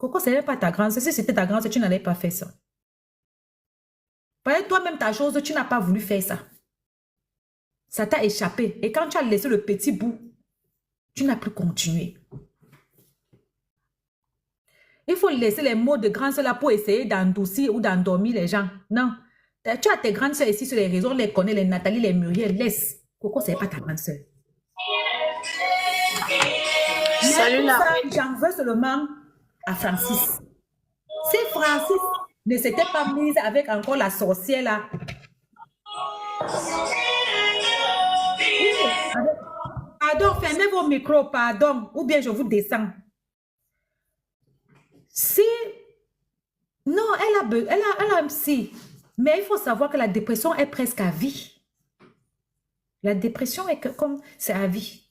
Coco, ce n'est pas ta grande sœur. Si c'était ta grande sœur, tu n'allais pas faire ça. Parce que toi-même, ta chose, tu n'as pas voulu faire ça. Ça t'a échappé. Et quand tu as laissé le petit bout, tu n'as plus continué. Il faut laisser les mots de grande sœur là pour essayer d'endoucir ou d'endormir les gens. Non. Tu as tes grandes sœurs ici sur les réseaux, on les connaît, les Nathalie, les Muriel, laisse. Coco, ce n'est pas ta grande sœur. Salut là. J'en veux seulement à Francis. Si Francis ne s'était pas mise avec encore la sorcière là. Pardon, fermez vos micros, pardon. Ou bien je vous descends. Si... Non, elle a un psy. Mais il faut savoir que la dépression est presque à vie. La dépression est comme... C'est à vie.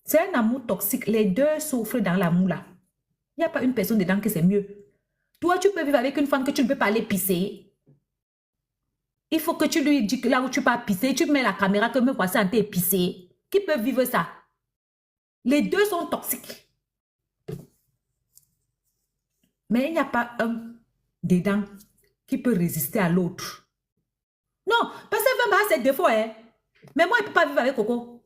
C'est un amour toxique. Les deux souffrent dans l'amour là. Il n'y a pas une personne dedans que c'est mieux. Toi, tu peux vivre avec une femme que tu ne peux pas aller pisser. Il faut que tu lui dis que là où tu vas pisser, tu mets la caméra que me voici en train de pisser. Qui peut vivre ça? Les deux sont toxiques. Mais il n'y a pas un dedans qui peut résister à l'autre. Non, parce que même ses défauts, hein. Mais moi, il ne peut pas vivre avec Coco.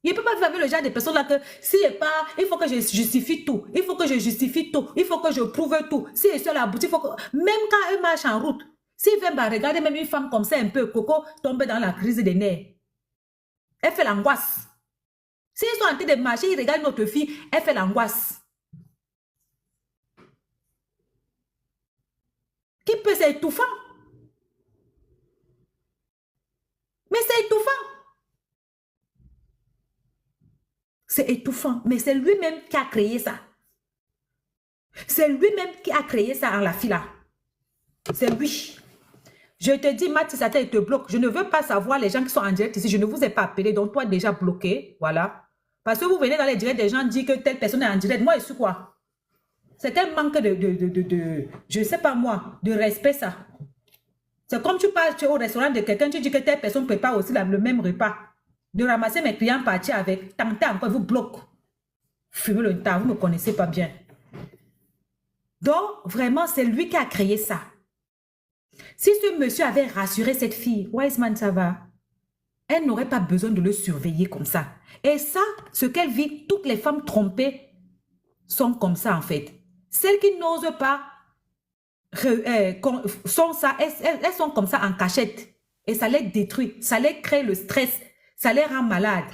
Il ne peut pas vivre avec le genre de personnes là que s'il n'est pas, il faut que je justifie tout. Il faut que je justifie tout. Il faut que je prouve tout. Si je suis à la boutique, il faut que... Même quand elle marche en route, s'il vient regarder même une femme comme ça un peu, Coco tombe dans la crise des nerfs. Elle fait l'angoisse. S'ils sont en train de marcher, ils regardent notre fille, elle fait l'angoisse. Qui peut, c'est étouffant. Mais c'est étouffant. C'est étouffant. Mais c'est lui-même qui a créé ça. C'est lui-même qui a créé ça en la fille là. C'est lui. Je te dis, Mathis, ça te bloque. Je ne veux pas savoir les gens qui sont en direct ici. Je ne vous ai pas appelé, donc toi déjà bloqué. Voilà. Parce que vous venez dans les directs, des gens disent que telle personne est en direct. Moi, je suis quoi? C'est un manque je ne sais pas moi, de respect ça. C'est comme tu pars au restaurant de quelqu'un, tu dis que telle personne prépare aussi le même repas. De ramasser mes clients, partir avec, tenter encore, vous bloque. Fumez le tas, vous ne me connaissez pas bien. Donc, vraiment, c'est lui qui a créé ça. Si ce monsieur avait rassuré cette fille, Wiseman, ça va, elle n'aurait pas besoin de le surveiller comme ça. Et ça, ce qu'elle vit, toutes les femmes trompées sont comme ça en fait. Celles qui n'osent pas sont ça, elles sont comme ça en cachette. Et ça les détruit, ça les crée le stress, ça les rend malades.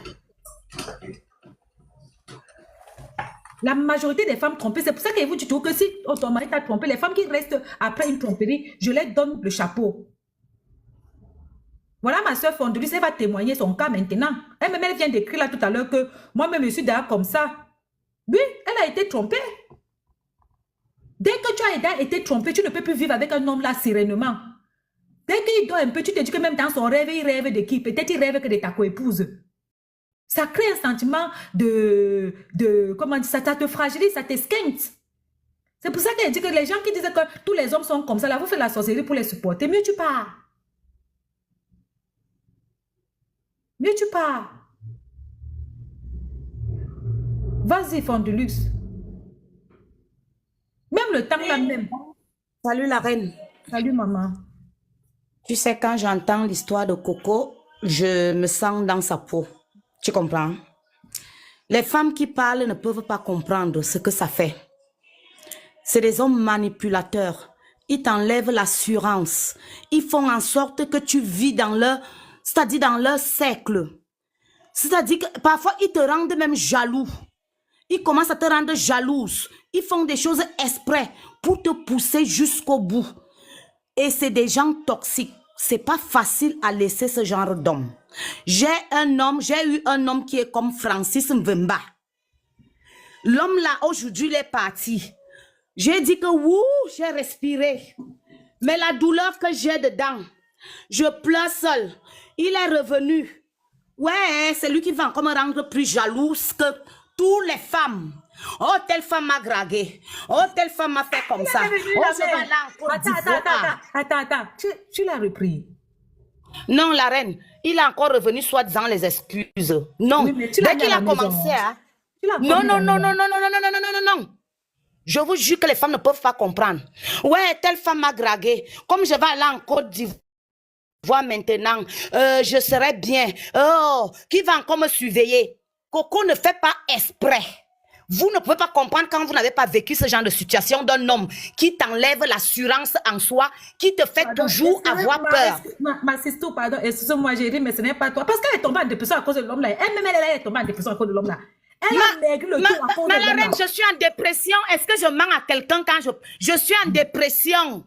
La majorité des femmes trompées, c'est pour ça que vous dites que si ton mari t'a trompé, les femmes qui restent après une tromperie, je leur donne le chapeau. Voilà ma soeur Fondelis, elle va témoigner son cas maintenant. Elle-même, elle vient d'écrire là tout à l'heure que moi-même, je suis d'ailleurs comme ça. Oui, elle a été trompée. Dès que tu as été trompé, tu ne peux plus vivre avec un homme là sereinement. Dès qu'il dort un peu, tu te dis que même dans son rêve, il rêve de qui? Peut-être il rêve que de ta coépouse. Ça crée un sentiment comment dire, ça te fragilise, ça t'esquinte. C'est pour ça qu'elle dit que les gens qui disent que tous les hommes sont comme ça, là, vous faites la sorcellerie pour les supporter. Mieux tu pars. Mieux tu pars. Vas-y, Fondelux. Même le temps là même. Salut la reine. Salut maman. Tu sais, quand j'entends l'histoire de Coco, je me sens dans sa peau. Tu comprends? Les femmes qui parlent ne peuvent pas comprendre ce que ça fait. C'est des hommes manipulateurs. Ils t'enlèvent l'assurance. Ils font en sorte que tu vis dans leur, c'est-à-dire dans leur cercle. C'est-à-dire que parfois, ils te rendent même jaloux. Ils commencent à te rendre jalouse. Ils font des choses exprès pour te pousser jusqu'au bout. Et c'est des gens toxiques. C'est pas facile à laisser ce genre d'homme. J'ai eu un homme qui est comme Francis Mvemba. L'homme là, aujourd'hui, il est parti. J'ai dit que, wouh, j'ai respiré. Mais la douleur que j'ai dedans, je pleure seule. Il est revenu. Ouais, c'est lui qui va encore me rendre plus jalouse que toutes les femmes. Oh, telle femme m'a dragué. Oh, telle femme m'a fait comme ça. Oh, je vais là encore. Attends. Tu l'as repris. Non, la reine. Il est encore revenu soi-disant les excuses. Non. Oui, dès qu'il a commencé à... Tu là encore Non, mis non, la non, nuit. non, non, non, non, non, non, non, non, non, non. Je vous jure que les femmes ne peuvent pas comprendre. Ouais, telle femme m'a dragué. Comme je vais aller en Côte d'Ivoire maintenant, je serai bien. Oh, qui va encore me surveiller? Coco ne fait pas exprès. Vous ne pouvez pas comprendre quand vous n'avez pas vécu ce genre de situation d'un homme qui t'enlève l'assurance en soi, qui te fait Pardon, toujours avoir peur. ma sister, pardon, excuse-moi, j'ai ri, mais ce n'est pas toi. Parce qu'elle est tombée en dépression à cause de l'homme là. Elle-même, elle est tombée en dépression à cause de l'homme là. Elle a maigri le tout à cause de La l'homme là. reine, je suis en dépression. Est-ce que je mens à quelqu'un quand je suis en dépression?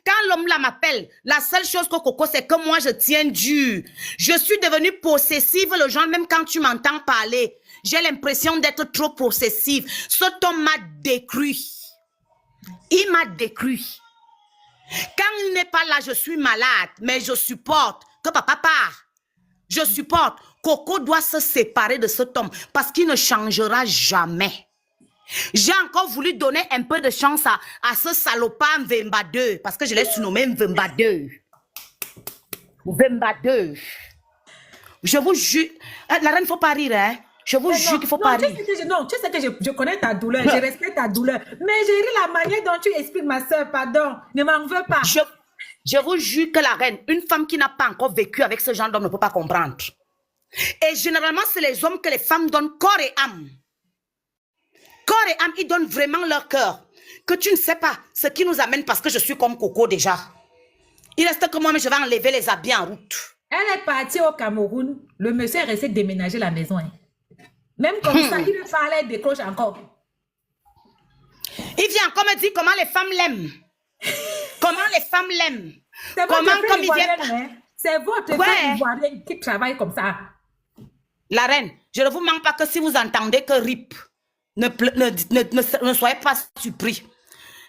Quand l'homme là m'appelle, la seule chose que Coco, c'est que moi, je tiens dur. Je suis devenue possessive, le genre, même quand tu m'entends parler. J'ai l'impression d'être trop possessive. Cet homme m'a détruit. Il m'a détruit. Quand il n'est pas là, je suis malade, mais je supporte que papa part. Je supporte. Coco doit se séparer de cet homme parce qu'il ne changera jamais. J'ai encore voulu donner un peu de chance à ce salopard Mvemba 2 parce que je l'ai surnommé Mvemba 2. Mvemba 2. Je vous jure. La reine, il ne faut pas rire, hein. Je vous jure qu'il ne faut pas rire. Non, tu sais que je connais ta douleur, je respecte ta douleur. Mais j'ai ri la manière dont tu expliques, ma soeur, pardon. Ne m'en veux pas. Je vous jure que la reine, une femme qui n'a pas encore vécu avec ce genre d'homme ne peut pas comprendre. Et généralement, c'est les hommes que les femmes donnent corps et âme. Corps et âme, ils donnent vraiment leur cœur. Que tu ne sais pas ce qui nous amène parce que je suis comme Coco déjà. Il reste que moi, mais je vais enlever les habits en route. Elle est partie au Cameroun. Le monsieur est resté déménager la maison. Hein. Même comme ça, il me parlait, il décroche encore. Il vient encore me dire comment les femmes l'aiment. Comment les femmes l'aiment. C'est Comment votre comme il vient... hein? C'est votre Ouais. ivoirien qui travaille comme ça. La reine, je ne vous mens pas que si vous entendez que RIP, ne soyez pas surpris.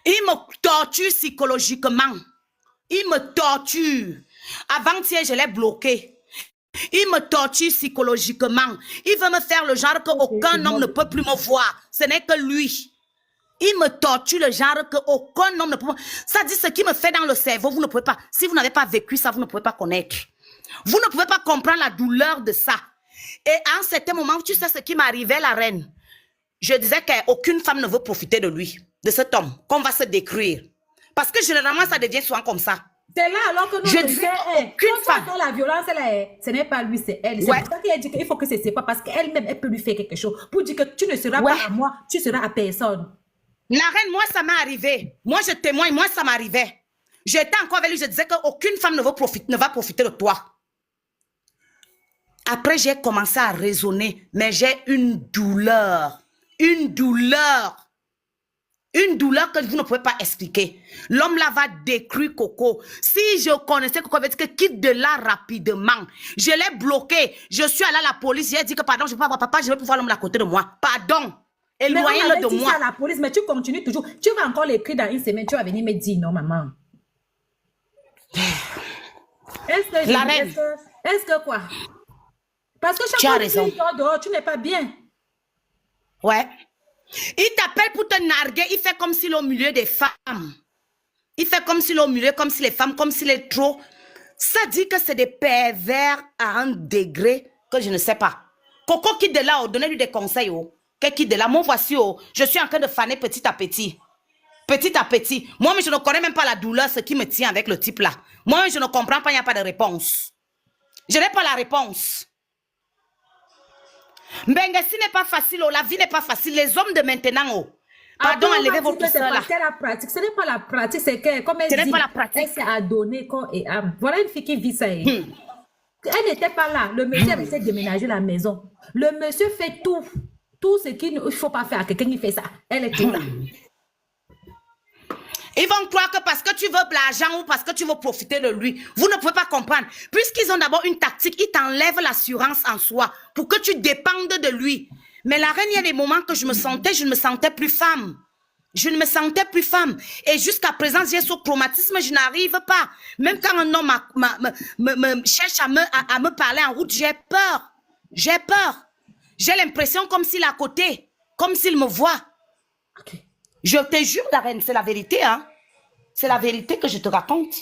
Il me torture psychologiquement. Il me torture. Avant-hier, je l'ai bloqué. Il me torture psychologiquement. Il veut me faire le genre qu'aucun homme ne peut plus me voir. Ce n'est que lui. Il me torture le genre qu'aucun homme ne peut... Ça dit ce qui me fait dans le cerveau, vous ne pouvez pas... Si vous n'avez pas vécu ça, vous ne pouvez pas connaître. Vous ne pouvez pas comprendre la douleur de ça. Et à un certain moment, tu sais ce qui m'arrivait, la reine. Je disais qu'aucune femme ne veut profiter de lui, de cet homme, qu'on va se détruire. Parce que généralement, ça devient souvent comme ça. C'est là alors que nous Je disais qu'aucune femme... la violence, ce n'est pas lui, c'est elle. C'est Ouais. pour ça qu'elle dit qu'il faut que c'est pas parce qu'elle-même, elle peut lui faire quelque chose. Pour dire que tu ne seras Ouais. pas à moi, tu seras à personne. La reine, moi, ça m'est arrivé. Moi, je témoigne, moi, ça m'arrivait. J'étais encore avec lui, je disais qu'aucune femme ne va profiter de toi. Après, j'ai commencé à raisonner, mais j'ai une douleur. Une douleur. Une douleur que vous ne pouvez pas expliquer. L'homme là va détruire Coco. Si je connaissais Coco, il que quitte de là rapidement. Je l'ai bloqué. Je suis allée à la police. J'ai dit que pardon, je ne peux pas voir papa, je veux pouvoir l'homme à côté de moi. Pardon. Éloignez-le de moi. Ça à la police, mais tu continues toujours. Tu vas encore l'écrire dans une semaine, tu vas venir me dire non, maman. Est-ce que quoi? Parce que chaque fois que tu sors dehors, tu n'es pas bien. Ouais. Il t'appelle pour te narguer, il fait comme s'il est au milieu des femmes. Il fait comme s'il est au milieu, comme si les femmes, comme s'il est trop. Ça dit que c'est des pervers à un degré que je ne sais pas. Coco quitte de là, donnez-lui des conseils. Qu'elle quitte de là, moi voici, je suis en train de faner petit à petit. Petit à petit. Moi, je ne connais même pas la douleur, ce qui me tient avec le type là. Moi, je ne comprends pas, il n'y a pas de réponse. Je n'ai pas la réponse. Mbengesi n'est pas facile, la vie n'est pas facile. Les hommes de maintenant, pardon, enlevez votre soeur là. C'est la pratique. Ce n'est pas la pratique, c'est que, comme elle dit, elle s'est adonnée corps et âme. Voilà une fille qui vit ça. Elle n'était pas là. Le monsieur essaie de déménager la maison. Le monsieur fait tout. Tout ce qu'il ne faut pas faire à quelqu'un qui fait ça. Elle est tout là. Ils vont croire que parce que tu veux de l'argent ou parce que tu veux profiter de lui, vous ne pouvez pas comprendre. Puisqu'ils ont d'abord une tactique, ils t'enlèvent l'assurance en soi pour que tu dépendes de lui. Mais la reine, il y a des moments que je ne me sentais plus femme. Je ne me sentais plus femme. Et jusqu'à présent, j'ai ce traumatisme, je n'arrive pas. Même quand un homme me cherche à me parler en route, j'ai peur. J'ai peur. J'ai l'impression comme s'il est à côté, comme s'il me voit. Okay. Je te jure, la reine, c'est la vérité, hein. C'est la vérité que je te raconte.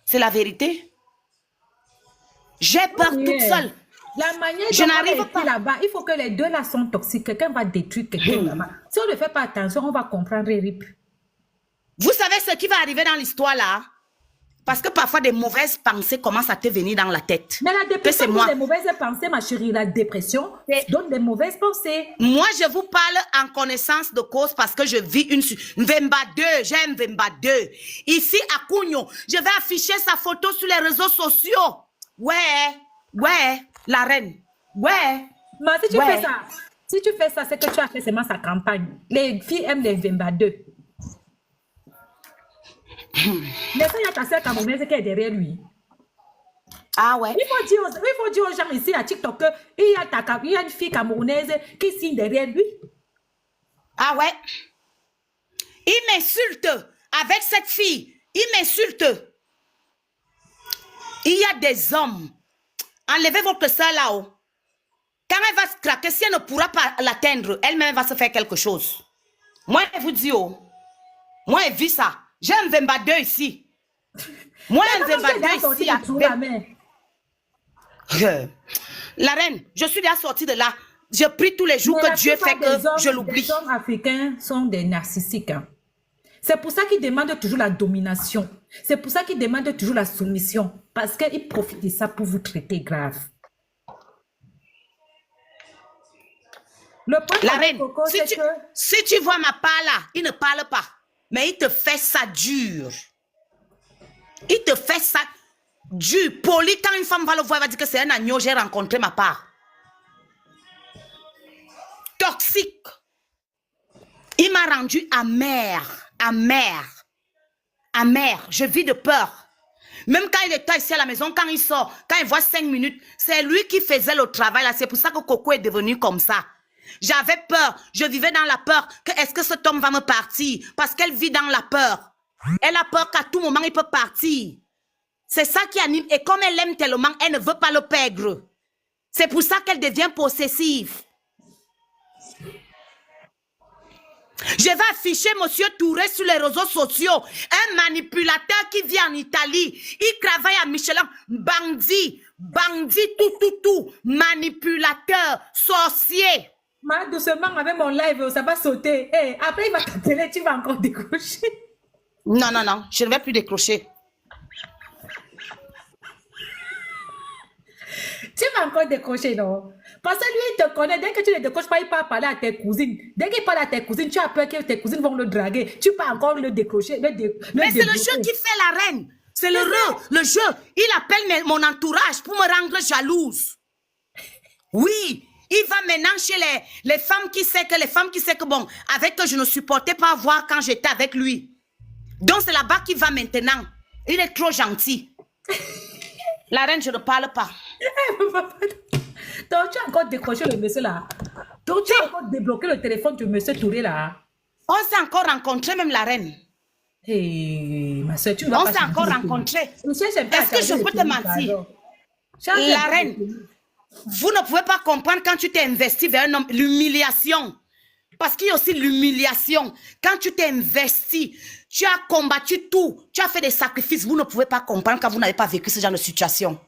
C'est la vérité. J'ai peur toute seule. La manière Je dont on a n'arrive été pas. là-bas, il faut que les deux là sont toxiques. Quelqu'un va détruire quelqu'un là-bas. Si on ne fait pas attention, on va comprendre et rip. Vous savez ce qui va arriver dans l'histoire là? Parce que parfois des mauvaises pensées commencent à te venir dans la tête. Mais la Que dépression c'est donne moi. des mauvaises pensées, ma chérie. La dépression donne des mauvaises pensées. Moi, je vous parle en connaissance de cause parce que je vis une Mvemba 2. J'aime Mvemba 2. Ici, à Cugno, je vais afficher sa photo sur les réseaux sociaux. Ouais, la reine. Ouais. Mais si tu fais ça, c'est que tu as fait seulement sa campagne. Les filles aiment les Vemba 2. Mais ça, il y a ta soeur camerounaise qui est derrière lui. Ah ouais. Il faut dire aux gens ici à TikTok qu'il y a une fille camerounaise qui signe derrière lui. Ah ouais. Il m'insulte avec cette fille. Il m'insulte. Il y a des hommes. Enlevez votre soeur là-haut. Quand elle va se craquer, si elle ne pourra pas l'atteindre, elle-même va se faire quelque chose. Moi, je vous dis, oh, moi, je vis ça. J'ai un Vemba 2 ici. Moi, un Vemba 2 ici. La reine, je suis déjà sortie de là. Je prie tous les jours que Dieu fait que je l'oublie. Les hommes africains sont des narcissiques. Hein. C'est pour ça qu'ils demandent toujours la domination. C'est pour ça qu'ils demandent toujours la soumission. Parce qu'ils profitent de ça pour vous traiter grave. Le La reine, si tu vois ma part là, il ne parle pas. Mais il te fait ça dur. Il te fait ça dur. Poli, quand une femme va le voir, elle va dire que c'est un agneau, j'ai rencontré ma part. Toxique. Il m'a rendu amère. Je vis de peur. Même quand il était ici à la maison, quand il sort, quand il voit 5 minutes, c'est lui qui faisait le travail là. C'est pour ça que Coco est devenu comme ça. J'avais peur. Je vivais dans la peur que est-ce que cet homme va me partir? Parce qu'elle vit dans la peur. Elle a peur qu'à tout moment, il peut partir. C'est ça qui anime. Et comme elle aime tellement, elle ne veut pas le perdre. C'est pour ça qu'elle devient possessive. Je vais afficher Monsieur Touré sur les réseaux sociaux. Un manipulateur qui vit en Italie. Il travaille à Michelin. Bandit, tout. Manipulateur, sorcier. Ma, doucement avec mon live, ça va sauter. Hey, après, il va t'appeler, tu vas encore décrocher. Non, je ne vais plus décrocher. Tu vas encore décrocher, non? Parce que lui, il te connaît. Dès que tu ne décroches pas, il part parler à tes cousines. Dès qu'il parle à tes cousines, tu as peur que tes cousines vont le draguer. Tu peux encore le décrocher. Mais c'est le jeu qui fait la reine. C'est le jeu. Il appelle mon entourage pour me rendre jalouse. Oui. Il va maintenant chez les femmes qui savent que bon, avec eux, je ne supportais pas voir quand j'étais avec lui. Donc, c'est là-bas qu'il va maintenant. Il est trop gentil. La reine, je ne parle pas. Donc, tu as encore décroché le monsieur là. Donc, tu as encore débloqué le téléphone du monsieur Touré là. On s'est encore rencontré, même la reine. Hey, ma soeur, tu ne vas pas. On s'est encore rencontré. Est-ce que je peux te mentir? La reine. Vous ne pouvez pas comprendre quand tu t'es investi vers un homme, l'humiliation. Parce qu'il y a aussi l'humiliation. Quand tu t'es investi, tu as combattu tout, tu as fait des sacrifices, vous ne pouvez pas comprendre quand vous n'avez pas vécu ce genre de situation.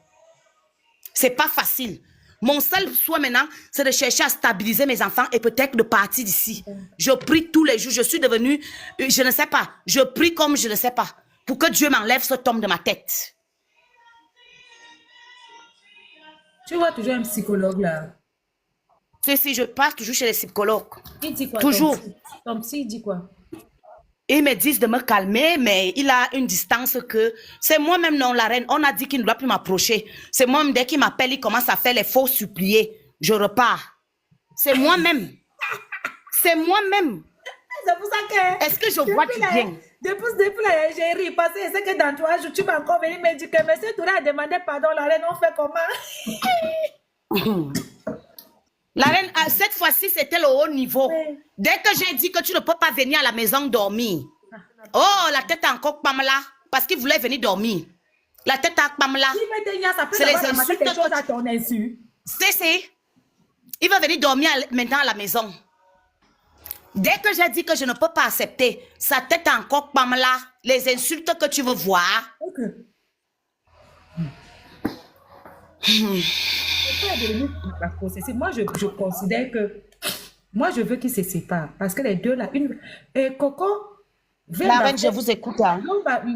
C'est pas facile. Mon seul souhait maintenant, c'est de chercher à stabiliser mes enfants et peut-être de partir d'ici. Je prie tous les jours, je suis devenue, je ne sais pas, je prie comme je ne sais pas, pour que Dieu m'enlève ce tome de ma tête. Tu vois toujours un psychologue là. Si, je passe toujours chez les psychologues. Il dit quoi? Toujours. Ton psy, il dit quoi? Ils me disent de me calmer, mais il a une distance que... C'est moi-même, non, la reine. On a dit qu'il ne doit plus m'approcher. C'est moi-même, dès qu'il m'appelle, il commence à faire les faux suppliés. Je repars. C'est moi-même. C'est moi-même. C'est pour ça que... Est-ce que je vois du bien? Depuis la j'ai ri, parce que c'est que dans 3 jours, tu vas encore venir me dire que monsieur Touré a demandé pardon, la reine, on fait comment? La reine, cette fois-ci, c'était le haut niveau. Oui. Dès que j'ai dit que tu ne peux pas venir à la maison dormir. Oh, la tête a encore Pamela, parce qu'il voulait venir dormir. La tête à Pamela. C'est les insultes. Quelque chose à ton insu. C'est. Il va venir dormir maintenant à la maison. Dès que j'ai dit que je ne peux pas accepter, sa tête a encore Pamela. Les insultes que tu veux voir. Ok. C'est pas devenu la possession. Moi, je considère que... Moi, je veux qu'ils se séparent. Parce que les deux, là... Et Coco, La Vemba, reine, je vous écoute. Hein.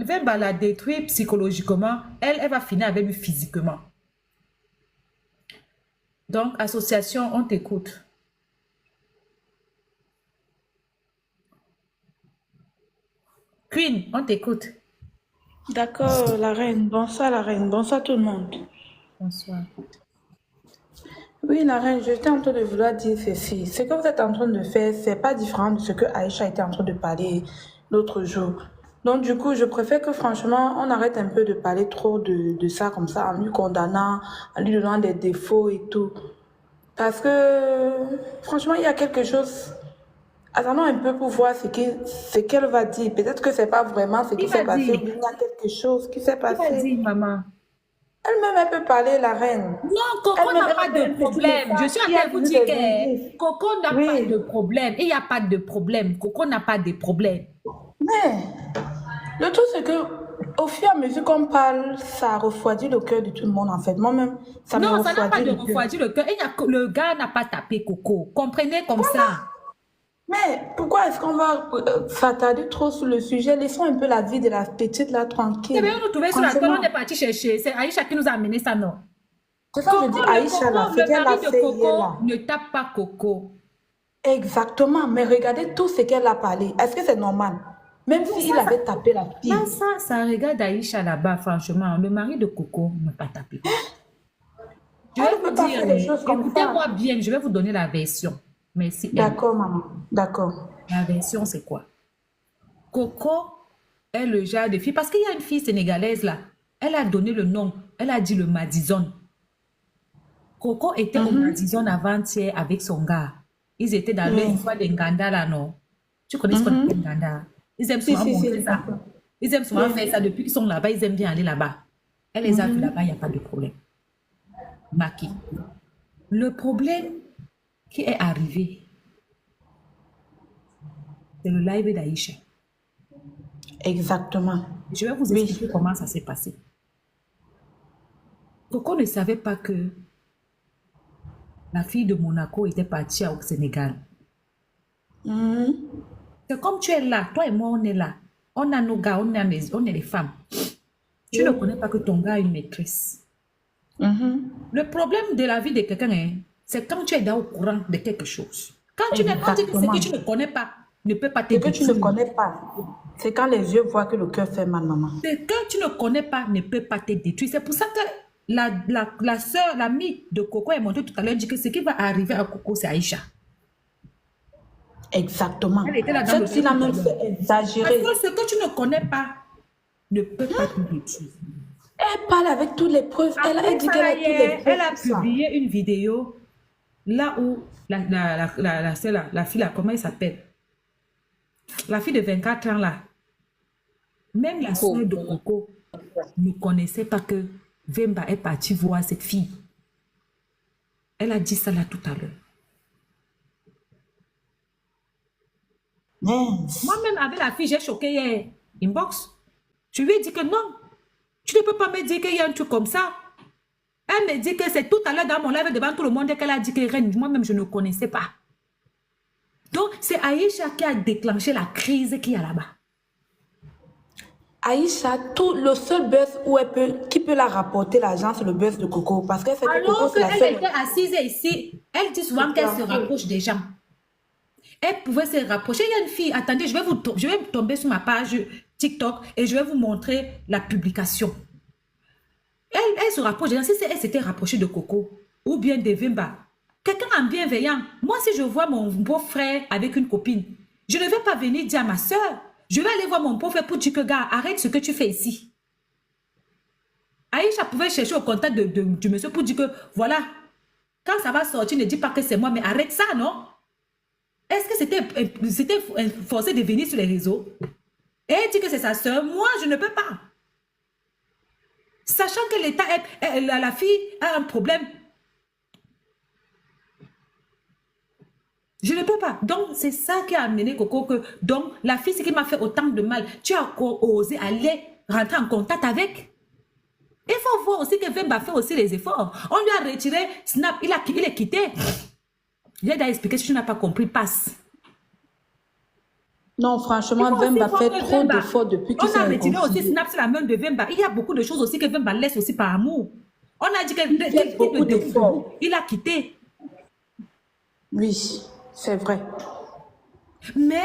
Vemba l'a détruit psychologiquement. Elle va finir avec lui physiquement. Donc, association, on t'écoute. Queen, on t'écoute. D'accord, la reine. Bonsoir, la reine. Bonsoir, tout le monde. Bonsoir. Oui, la reine, j'étais en train de vouloir dire ceci. Ce que vous êtes en train de faire, c'est pas différent de ce que Aïcha était en train de parler l'autre jour. Donc, du coup, je préfère que, franchement, on arrête un peu de parler trop de ça comme ça, en lui condamnant, en lui donnant des défauts et tout. Parce que, franchement, il y a quelque chose. Attendons un peu pour voir ce qu'elle va dire. Peut-être que c'est pas vraiment ce qui Qui s'est va passé, dire? mais il y a quelque chose qui s'est Qui va passé. dire, maman? Elle-même, elle peut parler, la reine. Non, Coco Elle-même, n'a pas elle peut de un petit problème. Je message suis en qui train a de vous vu dire des que indices. Coco n'a pas Oui, de problème. Il n'y a pas de problème. Coco n'a pas de problème. mais le truc, c'est que au fur et à mesure qu'on parle, ça refroidit le cœur de tout le monde, en fait. Moi-même, ça me Non, ça n'a pas refroidit de le cœur. refroidi le cœur. Le gars n'a pas tapé Coco. Comprenez comme ça. Mais pourquoi est-ce qu'on va s'attarder trop sur le sujet? Laissons un peu la vie de la petite là Eh tranquille. bien, on nous trouvait sur la toile, Franchement, on est parti chercher. C'est Aïcha qui nous a amené ça, non? c'est ça que je Coco, dis, Aïcha, là, ce le qu'elle a mari de fait hier Coco là. ne tape pas Coco. Exactement, mais regardez tout ce qu'elle a parlé. Est-ce que c'est normal? Même s'il avait tapé la fille. Là, ça regarde Aïcha là-bas, franchement. Le mari de Coco n'a pas tapé. Je vais Elle ne vous peut pas dire, faire des choses comme écoutez-moi ça. bien, je vais vous donner la version. Merci, elle. D'accord, maman. D'accord. La version, c'est quoi? Coco est le genre de fille, parce qu'il y a une fille sénégalaise là, elle a donné le nom, elle a dit le Madison. Coco était au Madison avant-hier avec son gars. Ils étaient dans leur histoire de Nganda là, non? Tu connais ce qu'on appelle Nganda? Ils aiment Si, souvent si, montrer si. ça. Ils aiment souvent faire ça. Depuis qu'ils sont là-bas, ils aiment bien aller là-bas. Elle les a vus là-bas, il n'y a pas de problème. Maki. Le problème qui est arrivé, c'est le live d'Aïcha. Exactement. Je vais vous Oui. expliquer comment ça s'est passé. Coco ne savait pas que la fille de Monaco était partie au Sénégal. Mhm. C'est comme tu es là, toi et moi on est là. On a nos gars, on est les femmes. Tu ne connais pas que ton gars a une maîtresse. Mhm. Le problème de la vie de quelqu'un, hein, c'est quand tu es au courant de quelque chose. Quand tu n'es pas dit que ce que tu ne connais pas ne peut pas te Ce que tu ne détruire. connais pas, c'est quand les yeux voient que le cœur fait mal, maman. Ce que tu ne connais pas ne peut pas te détruire. C'est pour ça que la soeur, l'amie de Coco est montée tout à l'heure, dit que ce qui va arriver à Coco, c'est Aïcha. Exactement. Elle était là dans le Cette fille-là truc même tout à fait l'heure. exagérer. Parce que ce que tu ne connais pas ne peut pas te détruire. Elle parle avec toutes les preuves. Elle dit qu'elle a toutes les preuves. Elle a tout ça. publié une vidéo là où la fille là, comment elle s'appelle? La fille de 24 ans là. Même la soeur de Coco ne connaissait pas que Vemba est partie voir cette fille. Elle a dit ça là tout à l'heure. Mince. Moi-même, avec la fille, j'ai choqué hier. Inbox. Je lui ai dit que non. Tu ne peux pas me dire qu'il y a un truc comme ça. Elle me dit que c'est tout à l'heure dans mon live devant tout le monde qu'elle a dit que Reine, moi-même, je ne connaissais pas. Donc, c'est Aïcha qui a déclenché la crise qu'il y a là-bas. Aïcha, le seul buzz qui peut la rapporter l'argent, c'est le buzz de Coco. Parce qu'elle sait que Coco, Alors c'est la qu'elle seule. était assise ici, elle dit souvent qu'elle se rapproche des gens. Elle pouvait se rapprocher. Il y a une fille, attendez, je vais tomber sur ma page TikTok et je vais vous montrer la publication. Elle se rapproche des gens. Si elle s'était rapprochée de Coco ou bien de Vemba, quelqu'un en bienveillant, moi si je vois mon beau-frère avec une copine, je ne vais pas venir dire à ma soeur, je vais aller voir mon beau-frère pour dire que gars, arrête ce que tu fais ici. Aïcha pouvait chercher au contact du monsieur pour dire que voilà, quand ça va sortir, ne dis pas que c'est moi, mais arrête ça, non? Est-ce que c'était forcé de venir sur les réseaux? Et elle dit que c'est sa soeur. Moi, je ne peux pas. Sachant que l'État, la fille a un problème. Je ne peux pas. Donc, c'est ça qui a amené Coco. Donc, la fille, ce qui m'a fait autant de mal, tu as osé aller rentrer en contact avec. Il faut voir aussi que Vemba fait aussi les efforts. On lui a retiré Snap, il est quitté. J'ai déjà expliqué, si tu n'as pas compris, passe. Non, franchement, Vemba fait trop d'efforts depuis qu'il s'est On a retiré aussi réconcilié. Snap sur la main de Vemba. Il y a beaucoup de choses aussi que Vemba laisse aussi par amour. On a dit Il fait beaucoup d'efforts. il a quitté. Oui, c'est vrai. Mais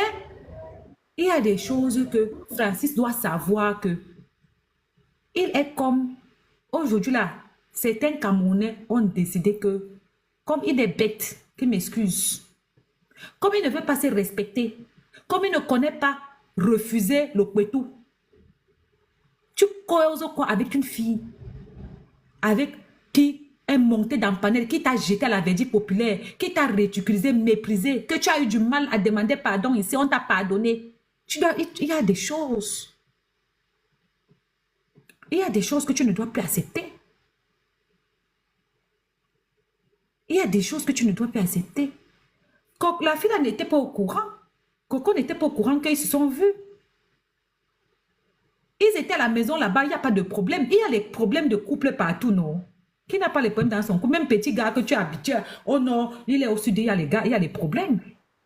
il y a des choses que Francis doit savoir que il est comme aujourd'hui là, certains Camerounais ont décidé que comme il est bête, qu'il m'excuse, comme il ne veut pas se respecter, comme il ne connaît pas refuser le kwetou, tu causes quoi avec une fille avec qui est montée dans le panel, qui t'a jeté à la verdict populaire, qui t'a ridiculisé, méprisé, que tu as eu du mal à demander pardon ici, on t'a pardonné. Il y a des choses. Il y a des choses que tu ne dois plus accepter. Il y a des choses que tu ne dois plus accepter. La fille n'était pas au courant. Coco n'était pas au courant qu'ils se sont vus. Ils étaient à la maison là-bas, il n'y a pas de problème. Il y a les problèmes de couple partout, non? Qui n'a pas les problèmes dans son couple? Même petit gars que tu es habitué. Oh non, il est au sud, il y a les gars, il y a les problèmes.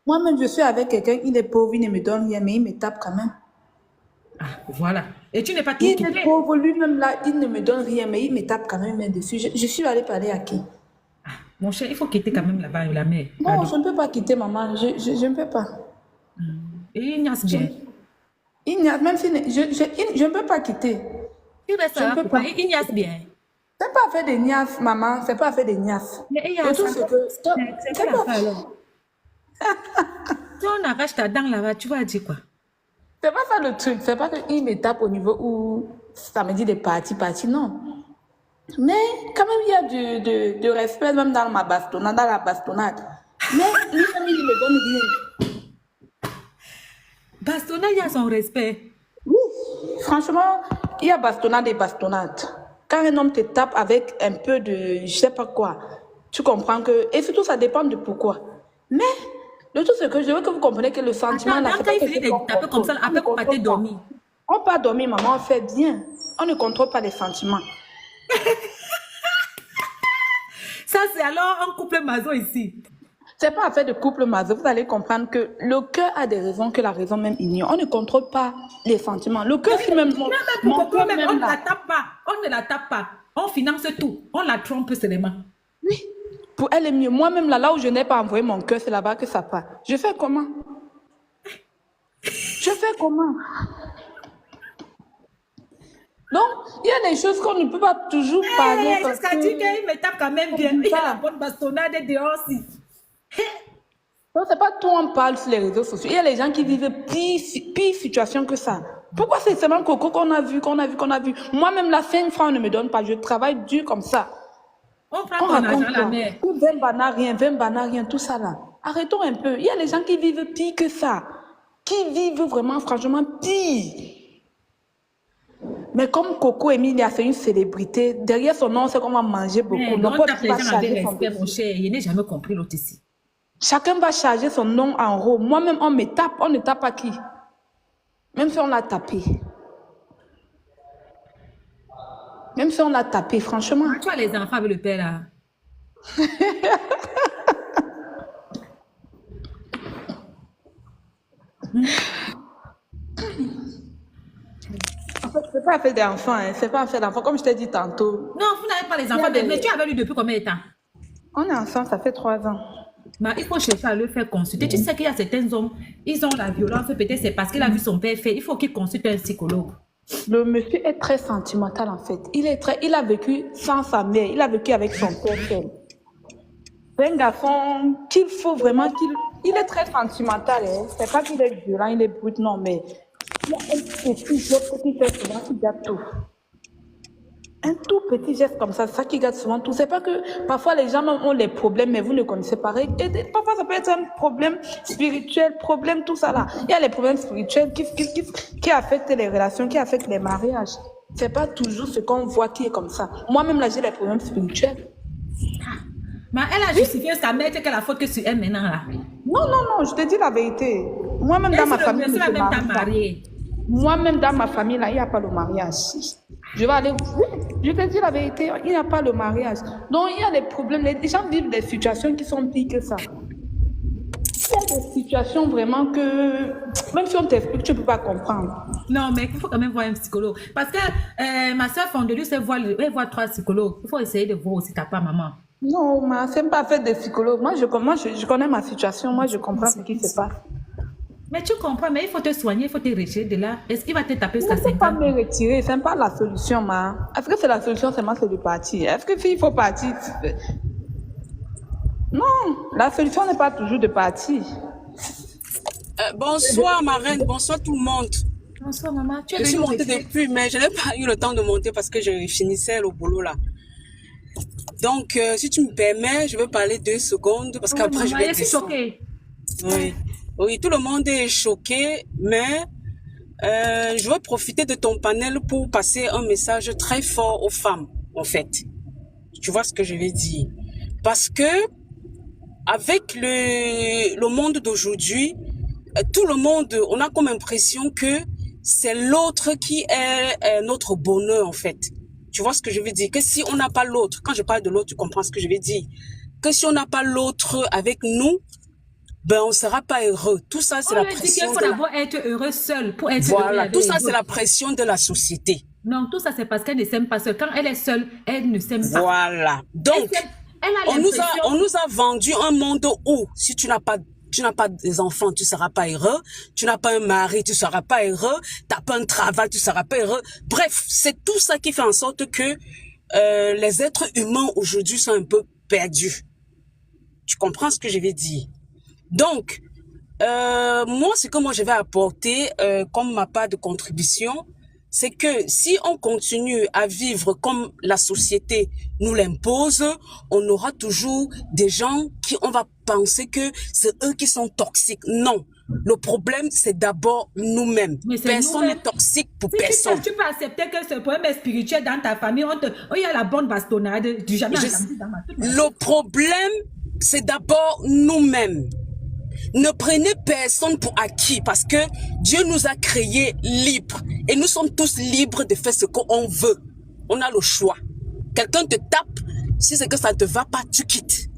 Moi-même, je suis avec quelqu'un, il est pauvre, il ne me donne rien, mais il me tape quand même. Ah, voilà. Et tu n'es pas tout Il quitté. est pauvre, lui-même là, il ne me donne rien, mais il me tape quand même dessus. Je suis allée parler à qui? Mon cher, il faut quitter quand même là-bas, la mère. Non, Pardon. je ne peux pas quitter maman, je ne peux pas. Et il niaise bien. Il n'y a même si je ne peux pas quitter. Il reste Je ne là, peux pas. il niaise bien. C'est pas faire des niafs, maman, c'est pas faire des niafs. Mais il y a Et tout ça. ce que... C'est quoi l'affaire alors? Si on arrache ta dent là-bas, tu vas dire quoi? C'est pas ça le truc, c'est pas qu'il me tape au niveau où ça me dit des parties, non. Mais quand même, il y a de respect même dans ma bastonnade, dans la bastonnade. Mais lui-même, il ne me donne rien. Bastonnade, il y a son respect. Oui, franchement, il y a bastonnade et bastonnade. Quand un homme te tape avec un peu de je sais pas quoi, tu comprends que... Et surtout, ça dépend de pourquoi. Mais le tout, c'est que je veux que vous compreniez que le sentiment... Attends, là, c'est quand pas il quelque finit chose de qu'on taper comme ça, contrôle. après qu'on On ne partait contrôle pas. dormir. On peut dormir, maman, on fait bien. On ne contrôle pas les sentiments. Ça, c'est alors un couple maso ici. C'est pas affaire de couple maso. Vous allez comprendre que le cœur a des raisons que la raison même ignore. On ne contrôle pas les sentiments. Le cœur, si même... Mon cœur même, on ne là. la tape pas. On ne la tape pas. On finance tout. On la trompe seulement. Oui, pour elle est mieux. Moi-même, là où je n'ai pas envoyé mon cœur, c'est là-bas que ça part. Je fais comment? Je fais comment? Donc, il y a des choses qu'on ne peut pas toujours parler. parce Jusqu'à dire qu'il me tape quand même bien. Il y a la bonne bastonnade dehors aussi. Donc, c'est pas tout on parle sur les réseaux sociaux. Il y a les gens qui vivent pire situation que ça. Pourquoi c'est seulement Coco qu'on a vu? Moi-même, la 5 francs ne me donne pas. Je travaille dur comme ça. On prend On ton raconte argent, la quoi? mère. Ou 20 n'a rien, tout ça là. Arrêtons un peu. Il y a les gens qui vivent pire que ça. Qui vivent vraiment, franchement, pire. Mais comme Coco Emilia, c'est une célébrité, derrière son nom, c'est qu'on va manger beaucoup. Mais Donc, on on tape les va gens avec charger son respect, nom. mon cher. Je n'ai jamais compris l'autre ici. Chacun va charger son nom en haut. Moi-même, on me tape, on ne tape pas qui? Même si on l'a tapé. Même si on l'a tapé, franchement. Tu as les enfants avec le père là. En fait, c'est pas affaire d'enfants, hein. C'est pas affaire d'enfants, comme je t'ai dit tantôt. Non, vous n'avez pas les enfants. Mais tu avais lu depuis combien de temps? On est ensemble, ça fait 3 ans. Bah, il faut chercher à le faire consulter. Tu sais qu'il y a certains hommes, ils ont la violence, peut-être c'est parce qu'il a vu son père faire. Il faut qu'il consulte un psychologue. Le monsieur est très sentimental en fait. Il a vécu sans sa mère, il a vécu avec son père seul. C'est un garçon qu'il faut vraiment il est très sentimental. Hein. C'est pas qu'il est violent, il est brut, non, mais il y a un petit geste qui fait souvent qui gâte tout. Un tout petit geste comme ça, c'est ça qui gâte souvent tout. C'est pas que parfois les gens ont les problèmes, mais vous ne connaissez pas. Et parfois ça peut être un problème spirituel, problème, tout ça là. Il y a les problèmes spirituels qui affectent les relations, qui affectent les mariages. C'est pas toujours ce qu'on voit qui est comme ça. Moi-même là, j'ai les problèmes spirituels. Mais elle a justifié sa mère qu'elle a faute que sur elle maintenant là. Non, je te dis la vérité. Moi-même dans ma famille, c'est la même ta mariée. moi-même dans ma famille là, il n'y a pas le mariage. Je vais aller. Je te dis la vérité, il n'y a pas le mariage. Donc, il y a des problèmes. Les gens vivent des situations qui sont pires que ça. Il y a des situations vraiment que, même si on t'explique, tu ne peux pas comprendre. Non, mais il faut quand même voir un psychologue. Parce que ma soeur Fondelus, elle voit 3 psychologues. Il faut essayer de voir aussi ta part, maman. Non, ma c'est pas fait des psychologues. Moi, je connais ma situation. Moi, je comprends ce qui se passe. Mais tu comprends, mais il faut te soigner, il faut te retirer de là. Est-ce qu'il va te taper jusqu'à Je ne peux pas 50 me ans? retirer. Ce n'est pas la solution, ma. Est-ce que c'est la solution seulement, c'est de partir? Est-ce que s'il faut partir? Non, la solution n'est pas toujours de partir. Bonsoir ma reine, bonsoir tout le monde. Bonsoir, maman. Tu es Je suis venue montée retirer. depuis, mais je n'ai pas eu le temps de monter parce que je finissais le boulot là. Donc, si tu me permets, je vais parler 2 secondes parce Oui, qu'après je maman, vais je suis descendre. choquée. Oui. Oui, tout le monde est choqué, mais je veux profiter de ton panel pour passer un message très fort aux femmes, en fait. Tu vois ce que je vais dire? Parce que avec le monde d'aujourd'hui, tout le monde, on a comme impression que c'est l'autre qui est notre bonheur, en fait. Tu vois ce que je veux dire? Que si on n'a pas l'autre, quand je parle de l'autre, tu comprends ce que je veux dire? Que si on n'a pas l'autre avec nous, ben on sera pas heureux. Tout ça, c'est On la lui dit qu'il pression faut de la... d'abord être heureux seul pour être heureux Voilà, avec tout les ça, c'est autres. la pression de la société. Non, tout ça, c'est parce qu'elle ne s'aime pas seule. Quand elle est seule, elle ne s'aime pas. Voilà. Elle, Donc, elle a on nous l'impression... a vendu un monde où si tu n'as pas des enfants, tu seras pas heureux. Tu n'as pas un mari, tu seras pas heureux. T'as pas un travail, tu seras pas heureux. Bref, c'est tout ça qui fait en sorte que les êtres humains aujourd'hui sont un peu perdus. Tu comprends ce que je vais dire? Donc, moi, ce que moi je vais apporter comme ma part de contribution, c'est que si on continue à vivre comme la société nous l'impose, on aura toujours des gens qui, on va penser que c'est eux qui sont toxiques. Non. Le problème, c'est d'abord nous-mêmes. Mais c'est Personne nous-mêmes. n'est toxique pour Si personne. tu peux accepter que ce problème est spirituel dans ta famille, il y a la bonne bastonnade du jamais Je- entendu dans toute ma vie. Le problème, c'est d'abord nous-mêmes. Ne prenez personne pour acquis parce que Dieu nous a créés libres et nous sommes tous libres de faire ce qu'on veut. On a le choix. Quelqu'un te tape, si c'est que ça ne te va pas, tu quittes.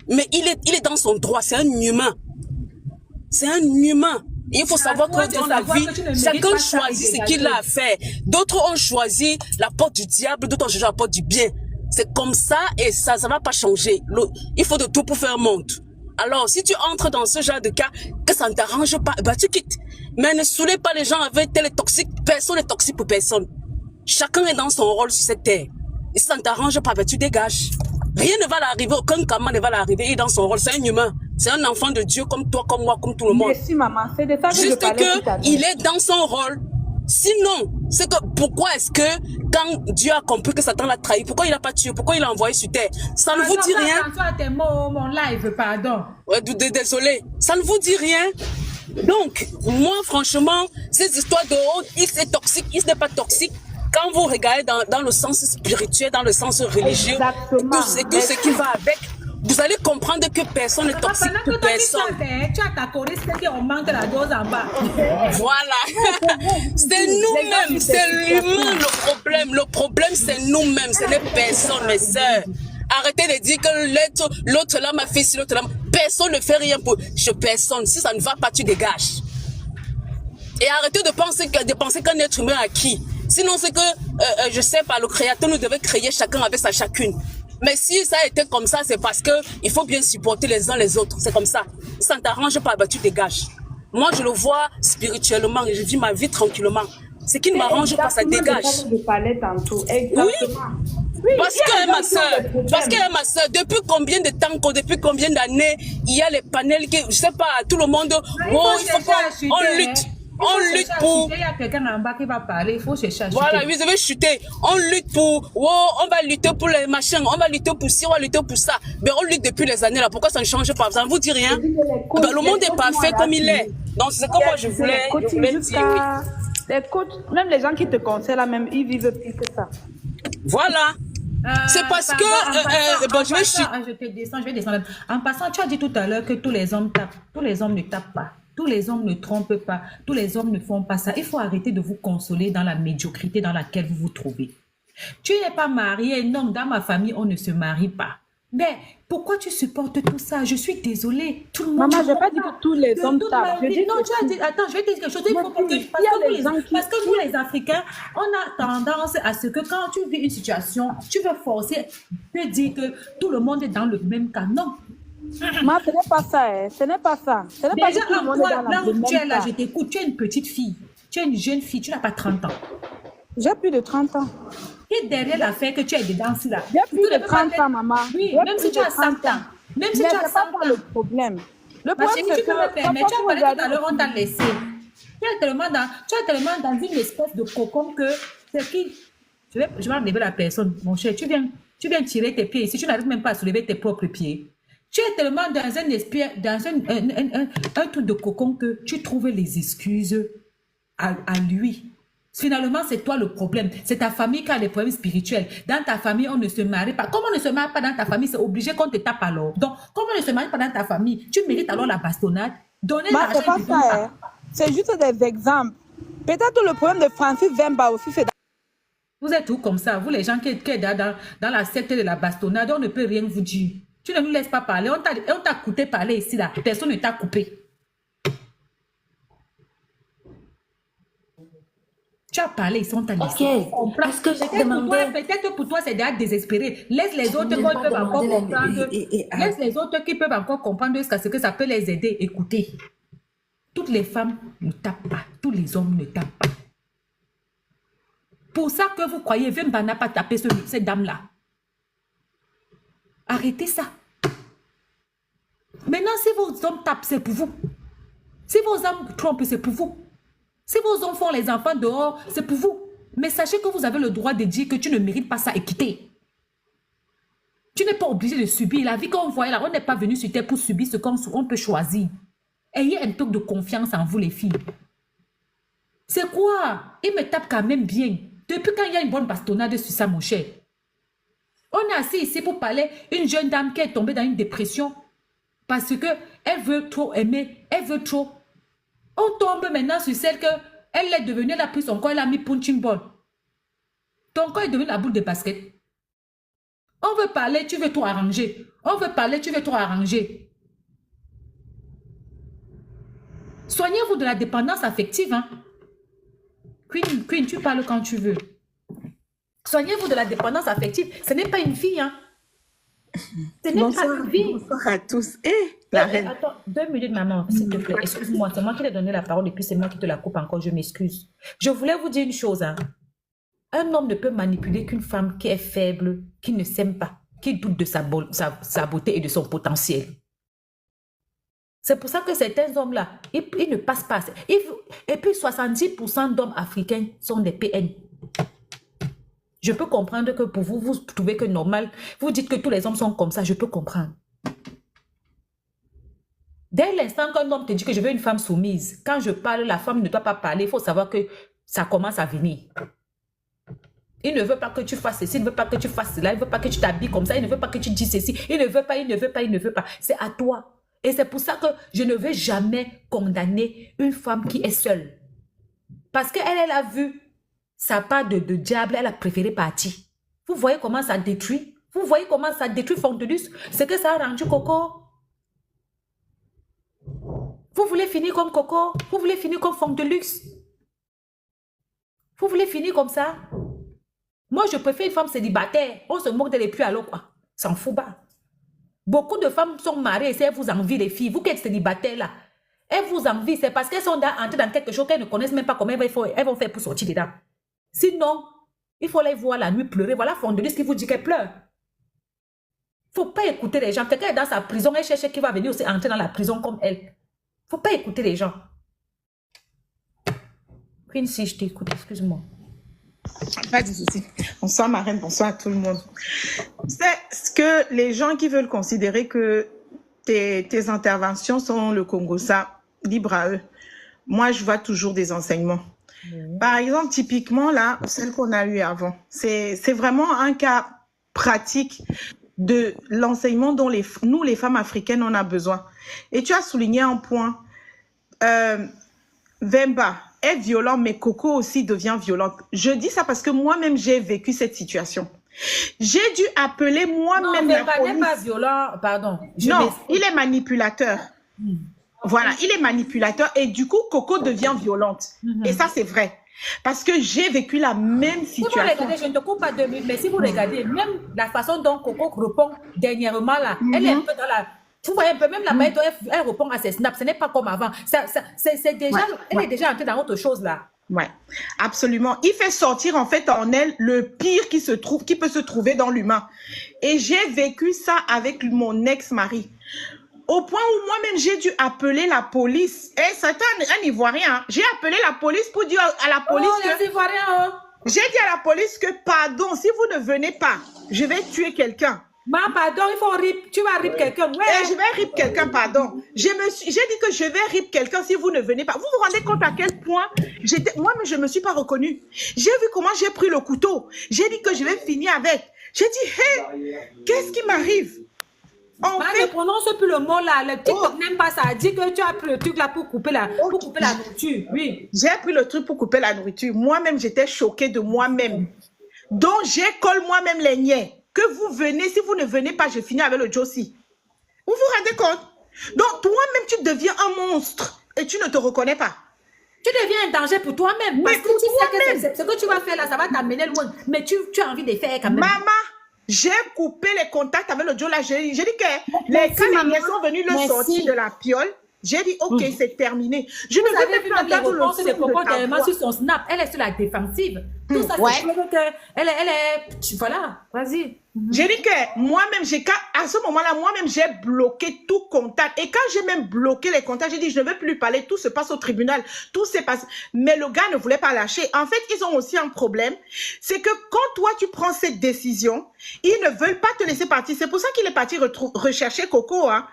Mais il est dans son droit, c'est un humain. C'est un humain. Et il faut savoir toi que de dans la savoir vie, que tu ne mérites chacun pas ça et choisit ce dégager. qu'il a à faire. D'autres ont choisi la porte du diable, d'autres ont choisi la porte du bien. C'est comme ça et ça va pas changer. Il faut de tout pour faire monde. Alors, si tu entres dans ce genre de cas, que ça ne t'arrange pas, bah tu quittes. Mais ne saoulez pas les gens avec tel est toxique. Personne n'est toxique pour personne. Chacun est dans son rôle sur cette terre. Et si ça ne t'arrange pas, bah tu dégages. Rien ne va l'arriver, aucun karma ne va l'arriver. Il est dans son rôle, c'est un humain. C'est un enfant de Dieu comme toi, comme moi, comme tout le monde. Merci, maman. C'est de ça que je Juste parlais tout à l'heure. qu'il est dans son rôle. Sinon, c'est que pourquoi est-ce que quand Dieu a compris que Satan l'a trahi, pourquoi il n'a pas tué, pourquoi il l'a envoyé sur terre? Ça ne vous dit Pardon, rien? attention à tes mots, mon live, pardon. Ouais, désolé, ça ne vous dit rien? Donc, moi, franchement, ces histoires de oh, X est toxique, X n'est pas toxique, quand vous regardez dans le sens spirituel, dans le sens religieux, Exactement. tout ce qui va avec, vous allez comprendre que personne n'est toxique Pendant que pour toi, personne. tu as ta choriste qui augmente la dose en bas. Voilà. C'est nous-mêmes, c'est l'humain le problème. Le problème, c'est nous-mêmes, ce n'est personne, mes sœurs. Arrêtez de dire que l'autre là m'a fait ci, l'autre là. Personne ne fait rien pour personne. Si ça ne va pas, tu dégages. Et arrêtez de penser qu'un être humain a qui. Sinon, c'est que, je sais pas, le créateur nous devait créer chacun avec sa chacune. Mais si ça a été comme ça, c'est parce que il faut bien supporter les uns les autres. C'est comme ça. Si ça ne t'arrange pas, bah, tu dégages. Moi, je le vois spirituellement et je vis ma vie tranquillement. Ce qui ne m'arrange pas, ça dégage. C'est exactement de ça que je parlais tantôt. Exactement. Oui, Parce il y a que des ma gens qui ont soeur, des problèmes. parce que ma soeur, depuis combien de temps, depuis combien d'années, il y a les panels qui, je sais pas, tout le monde, oh, il faut pas, on lutte. On lutte pour... Il y a quelqu'un en bas qui va parler, il faut chercher à chuter. Voilà, oui, je vais chuter. On lutte pour... Oh, on va lutter pour les machins, on va lutter pour ci, on va lutter pour ça. Mais on lutte depuis les années là, pourquoi ça ne change pas? Ça ne vous dit rien? Ben, le monde est parfait comme il est. Donc c'est comme moi je voulais dire, oui. Les coachs, même les gens qui te conseillent là même, ils vivent pire que ça. Voilà. C'est parce que... bon, je vais chuter. Je vais descendre. En passant, tu as dit tout à l'heure que tous les hommes tapent. Tous les hommes ne tapent pas. Tous les hommes ne trompent pas. Tous les hommes ne font pas ça. Il faut arrêter de vous consoler dans la médiocrité dans laquelle vous vous trouvez. Tu n'es pas marié. Non, dans ma famille, on ne se marie pas. Mais pourquoi tu supportes tout ça? Je suis désolée. Tout le monde. Maman, je n'ai pas dit que tous les De hommes toute tapent. ma Je vie. dis Non, que tu as dit, attends, je vais te dire quelque chose. Il mais faut pas que, il y a les gens qui... parce que nous, les Africains, on a tendance à ce que quand tu vis une situation, tu veux forcer, te dire que tout le monde est dans le même cas. Non. Maman, ce n'est pas ça, hein. Ce n'est pas ça. Ce n'est pas Déjà, que tout le en monde toi, est dans là le où tu es même là, cas. je t'écoute. Tu es une petite fille. Tu es une jeune fille. Tu n'as pas 30 ans. J'ai plus de 30 ans. Et derrière l'affaire que tu es dedans, là. J'ai Tu plus ne de peux pas 30 être- ans, maman. Oui, J'ai même plus si tu de as 100 ans. Même si Mais tu c'est as pas 100 ça le ans. problème. Le Ma problème, chérie, c'est tu peux me que permettre. Tu as parlé tout à l'heure, on parfois, t'a laissé. Tu es tellement dans une espèce de cocon que c'est qui. Je vais enlever la personne, mon cher. Tu viens tirer tes pieds ici. Tu n'arrives même pas à soulever tes propres pieds. Tu es tellement dans un truc de cocon que tu trouves les excuses à lui. Finalement, c'est toi le problème. C'est ta famille qui a des problèmes spirituels. Dans ta famille, on ne se marie pas. Comme on ne se marie pas dans ta famille, c'est obligé qu'on te tape alors. Donc, comme on ne se marie pas dans ta famille, tu mérites alors la bastonnade. Donner bah, l'argent, c'est pas ils te donnent ça, pas. hein. C'est juste des exemples. Peut-être le problème de Francis Vemba aussi, c'est... Vous êtes tous comme ça. Vous, les gens qui êtes dans la secte de la bastonnade, on ne peut rien vous dire. Tu ne nous laisses pas parler. On t'a coupé parler ici, là. Personne ne t'a coupé. Tu as parlé, ils sont allés. Ok. Est-ce que j'ai demandé... Peut-être pour toi, c'est déjà désespéré. Laisse les autres qui peuvent encore comprendre. Laisse les autres qui peuvent encore comprendre ce que ça peut les aider. Écoutez, toutes les femmes ne tapent pas. Tous les hommes ne tapent pas. Pour ça que vous croyez, Vemba n'a pas tapé cette dame-là. Arrêtez ça. Maintenant, si vos hommes tapent, c'est pour vous. Si vos hommes trompent, c'est pour vous. Si vos hommes font les enfants dehors, c'est pour vous. Mais sachez que vous avez le droit de dire que tu ne mérites pas ça et quitter. Tu n'es pas obligé de subir. La vie qu'on voit là, on n'est pas venu sur terre pour subir ce qu'on peut choisir. Ayez un peu de confiance en vous, les filles. C'est quoi? Il me tape quand même bien. Depuis quand il y a une bonne bastonnade sur ça, mon cher? On est assis ici pour parler une jeune dame qui est tombée dans une dépression parce qu'elle veut trop aimer, elle veut trop. On tombe maintenant sur celle que elle est devenue, elle a pris son corps, elle a mis punching ball. Ton corps est devenu la boule de basket. On veut parler, tu veux tout arranger. On veut parler, tu veux tout arranger. Soignez-vous de la dépendance affective. Hein? Queen, tu parles quand tu veux. Soignez-vous de la dépendance affective. Ce n'est pas une vie. Hein? Ce n'est pas une vie. Bonsoir à tous. La reine. Attends, 2 minutes, maman, s'il te plaît. Excuse-moi, c'est moi qui t'ai donné la parole et puis c'est moi qui te la coupe encore. Je m'excuse. Je voulais vous dire une chose. Hein. Un homme ne peut manipuler qu'une femme qui est faible, qui ne s'aime pas, qui doute de sa beauté et de son potentiel. C'est pour ça que certains hommes-là, ils ne passent pas. Et puis 70% d'hommes africains sont des PN. Je peux comprendre que pour vous, vous trouvez que normal. Vous dites que tous les hommes sont comme ça. Je peux comprendre. Dès l'instant qu'un homme te dit que je veux une femme soumise, quand je parle, la femme ne doit pas parler. Il faut savoir que ça commence à venir. Il ne veut pas que tu fasses ceci, il ne veut pas que tu fasses cela, il ne veut pas que tu t'habilles comme ça, il ne veut pas que tu dises ceci. Il ne veut pas, il ne veut pas, il ne veut pas. C'est à toi. Et c'est pour ça que je ne vais jamais condamner une femme qui est seule. Parce qu'elle a vu sa part de diable, elle a préféré partir. Vous voyez comment ça détruit? Vous voyez comment ça détruit Fontelus? C'est que ça a rendu Coco. Vous voulez finir comme Coco? Vous voulez finir comme Fontelus? Vous voulez finir comme ça? Moi, je préfère une femme célibataire. On se moque de les pluies à l'eau, quoi. S'en fout pas. Beaucoup de femmes sont mariées et elles vous envient, les filles. Vous qui êtes célibataires, là. Elles vous envient. C'est parce qu'elles sont entrées dans quelque chose qu'elles ne connaissent même pas comment elles vont faire pour sortir dedans. Sinon, il faut les voir la nuit pleurer. Voilà Fondelus qui vous dit qu'elle pleure. Il ne faut pas écouter les gens. Quelqu'un est dans sa prison, elle cherche qui va venir aussi entrer dans la prison comme elle. Il ne faut pas écouter les gens. Queen, si je t'écoute, excuse-moi. Pas de souci. Bonsoir ma reine, bonsoir à tout le monde. C'est ce que les gens qui veulent considérer que tes interventions sont le Congo, ça, libre à eux. Moi, je vois toujours des enseignements. Par exemple, typiquement, là, celle qu'on a eue avant, c'est vraiment un cas pratique de l'enseignement dont nous, les femmes africaines, on a besoin. Et tu as souligné un point. Vemba, est violent, mais Coco aussi devient violente. Je dis ça parce que moi-même, j'ai vécu cette situation. J'ai dû appeler Non, moi-même la Verbal n'est pas police. violent, pardon. Non, il est manipulateur. Voilà, il est manipulateur et du coup, Coco devient violente. Et ça, c'est vrai. Parce que j'ai vécu la même Si vous situation. regardez, je ne te coupe pas 2 minutes, mais si vous regardez, même la façon dont Coco répond dernièrement là, elle est un peu dans la. Vous voyez un peu, même la manière dont elle répond à ses snaps, ce n'est pas comme avant. C'est déjà, Ouais, elle ouais. est déjà entrée dans autre chose là. Ouais, absolument. Il fait sortir en fait en elle le pire qui peut se trouver dans l'humain. Et j'ai vécu ça avec mon ex-mari. Au point où moi-même, j'ai dû appeler la police. Et c'était un Ivoirien. Hein. J'ai appelé la police pour dire à la police Oh, les Ivoiriens, oh. J'ai dit à la police que, pardon, si vous ne venez pas, je vais tuer quelqu'un. Pardon, il faut rip. Tu vas rip quelqu'un. Ouais. Et je vais rip quelqu'un, pardon. J'ai dit que je vais rip quelqu'un si vous ne venez pas. Vous vous rendez compte à quel point moi-même, je ne me suis pas reconnue. J'ai vu comment j'ai pris le couteau. J'ai dit que je vais finir avec. J'ai dit, hé, qu'est-ce qui m'arrive? En Ne fait, prononce plus le mot là. Le TikTok Oh. n'aime pas ça. Dit que tu as pris le truc là pour couper la nourriture. Oui. j'ai pris le truc pour couper la nourriture. Moi-même, j'étais choquée de moi-même. Donc, j'école moi-même les niais. Que vous venez, si vous ne venez pas, je finis avec le Josie. Vous vous rendez compte? Donc, toi-même, tu deviens un monstre et tu ne te reconnais pas. Tu deviens un danger pour toi-même. Parce Mais que pour tu sais que toi-même. ce que tu vas faire là, ça va t'amener loin. Mais tu as envie de faire quand même. Maman, j'ai coupé les contacts avec le Joe là. J'ai dit que Merci, quand les maman. niais sont venus le Merci. sortir de la piole, j'ai dit, ok, c'est terminé. Je ne Vous veux avez même vu plus même les entendre le réponses son de de Coco ta tellement voix. sur son snap. Elle est sur la défensive. Tout ça, Ouais. c'est pour que elle est. Voilà, vas-y. J'ai dit que moi-même, à ce moment-là, moi-même, j'ai bloqué tout contact. Et quand j'ai même bloqué les contacts, j'ai dit, je ne veux plus parler, tout se passe au tribunal, tout se passe. Mais le gars ne voulait pas lâcher. En fait, ils ont aussi un problème. C'est que quand toi, tu prends cette décision, ils ne veulent pas te laisser partir. C'est pour ça qu'il est parti rechercher Coco, hein.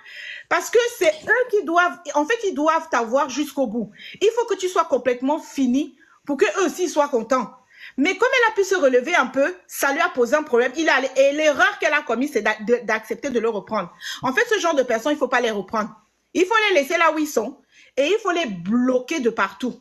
Parce que c'est eux qui doivent, en fait, ils doivent t'avoir jusqu'au bout. Il faut que tu sois complètement fini pour qu'eux aussi soient contents. Mais comme elle a pu se relever un peu, ça lui a posé un problème. Et l'erreur qu'elle a commise, c'est d'accepter de le reprendre. En fait, ce genre de personnes, il ne faut pas les reprendre. Il faut les laisser là où ils sont et il faut les bloquer de partout.